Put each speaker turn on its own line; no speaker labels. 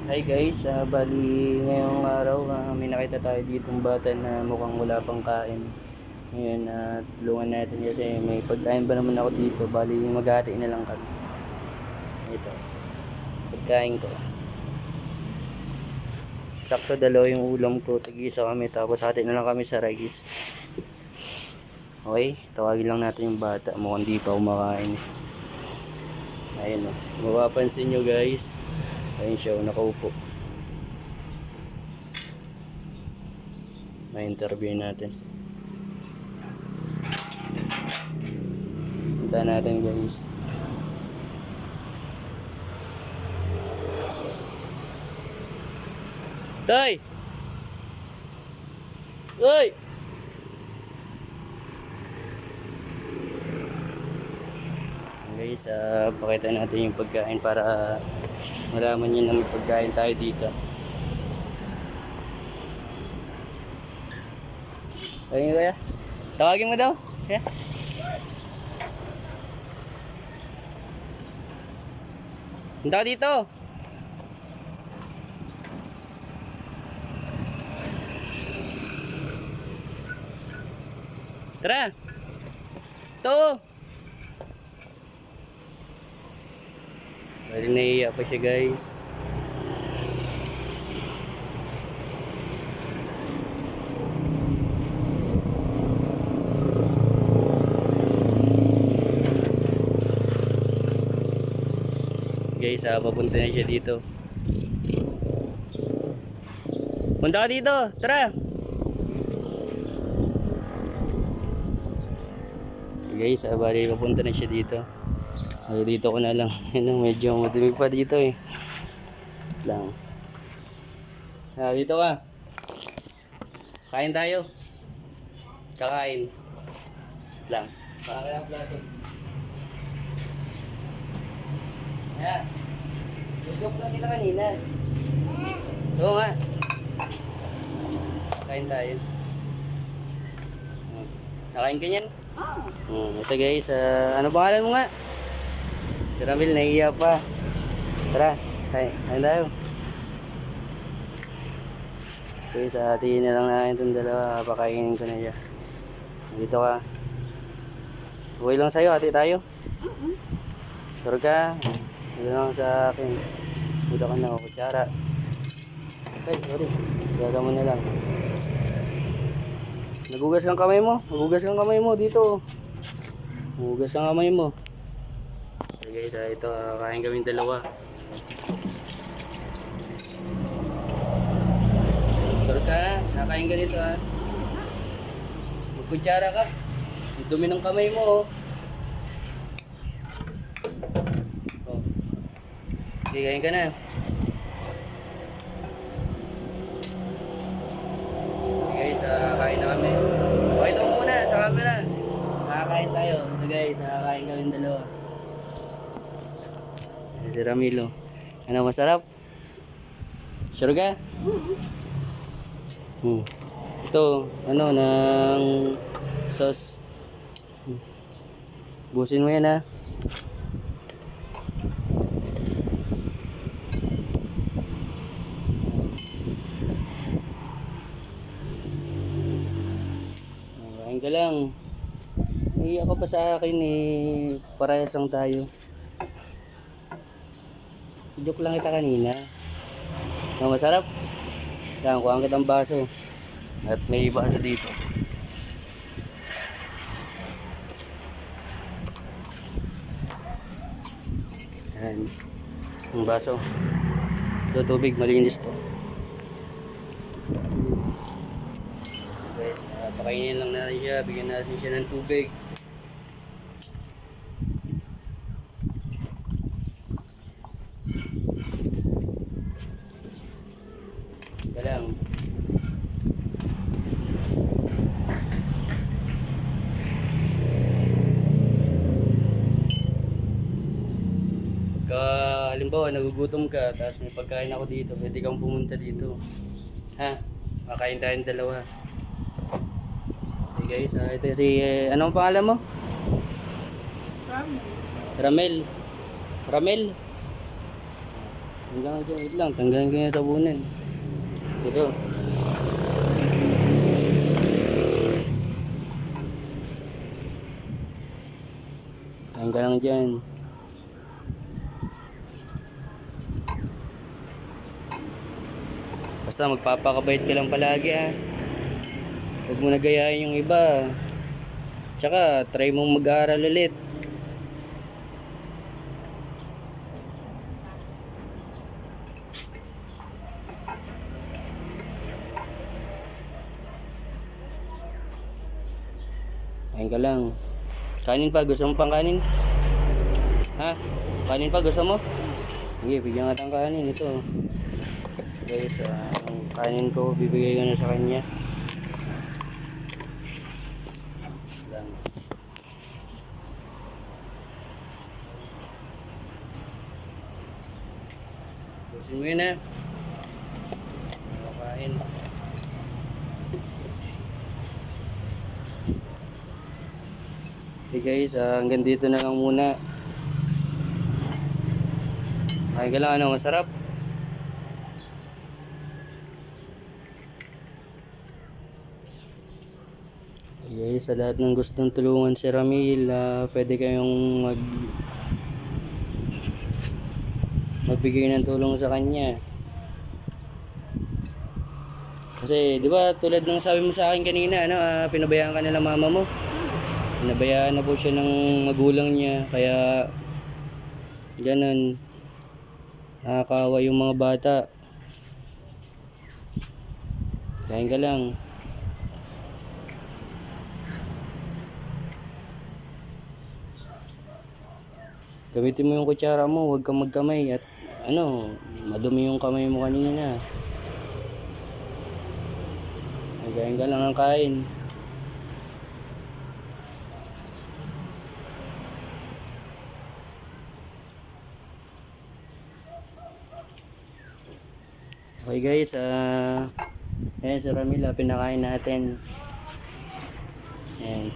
Hi guys, bali ngayong araw may nakita tayo ditong bata na mukhang wala pang kain. Ngayon, tulungan natin kasi may pagkain pa naman ako dito. Bali maghati na lang kami. Ito, pagkain ko. Sakto dalawa yung ulam ko, tig-isa kami tapos hati na lang kami sa rice. Okay, tawagin lang natin yung bata. Mukhang di pa kumakain. Ayun o, mapapansin nyo guys. Ayun siya, nakaupo. May interview natin. Punta natin guys. Tay! Uy! Guys, pakita natin yung pagkain para malaman nyo na may pagkain tayo dito. Ayun kaya? Tawagin mo daw? Kaya? Punta ka dito! Tara! Ito! Bali naiiyak pa siya guys. Guys, papunta na siya dito. Punta ka dito! Tara! Guys, bali papunta na siya dito. Ay, dito ko na lang. Medyo madumi pa dito eh. Lang. Dito ka. Kain tayo. Kakain. Lang. Pakakain ang plato. Ayan. Joke lang kita kanina. Oo nga. Kain tayo. Nakain ka niyan? Ito guys, ano pangalan mo nga? Si Ramil, naiiyak pa. Tara, kain tayo. Guys, hatiin na lang natin itong dalawa. Pakainin ko na siya. Dito ka. Okay lang sa'yo, hati tayo. Sure ka? Ito lang sa akin. Buda ka na ako, kutsara. Okay, sorry. Gaga mo na lang. Nagugas kang kamay mo. Nagugas kang kamay mo dito. Nagugas kang kamay mo. So guys, ito kain kaming dalawa. Sure ka? Nakain ka dito ha? Magkutsara ka. Ang dumi ng kamay mo oh. Okay, kain ka na. Guys, kain na kami. Okay, ito muna sa camera. Kakain tayo. Ito guys, kain kami ng dalawa. Si Ramilo. Ano, masarap? Sure ka? Ito, ano, ng sauce. Busin mo yan ha. Kain ka lang. Iiyak ka pa sa akin eh. Parehas lang tayo. Joke lang kita kanina. No, masarap. Yan, kuhaan kitang baso. At may baso dito. Yan. Ang baso. Ito tubig, malinis to. Guys, pakainin lang natin siya. Bigyan natin siya ng tubig. Lang. Pagka halimbawa nagugutom ka tapos may pagkain ako dito, pwede kang pumunta dito ha, makain tayong dalawa. Okay guys, ito si anong pangalan mo? Ramel. Ramel. Hanggang dyan, wait lang. Tanggalin ko yung tabunan. Ito. Tanggal lang dyan. Basta magpapakabait ka lang palagi ah. Huwag mo nagayahin yung iba. Tsaka try mong mag-aaral ulit. Kain ka lang. Kanin pa, gusto mo pang kanin? Ha? Kanin pa, gusto mo? Sige, bigyan ka ng kanin. Ito. Guys, ang kanin ko, bibigay ko na sa kanya. Lang. Gusto mo yun ha? Kain. Okay guys, hanggang dito na lang muna. Kain ka lang, ano, masarap. Okay, sa lahat ng gustong tulungan si Ramil, pwede kayong magbigay ng tulong sa kanya. Kasi, di ba, tulad ng sabi mo sa akin kanina, ano, pinabayaan ka nila mama mo. Pinabayaan na po siya ng magulang niya, kaya ganun. Nakakaawa yung mga bata. Kain ka lang. Gamitin mo yung kutsara mo, huwag kang magkamay at ano, madumi yung kamay mo kanina. Kain ka lang ng kain. Okay guys, ayan si Ramil, pinakain natin. Ayan.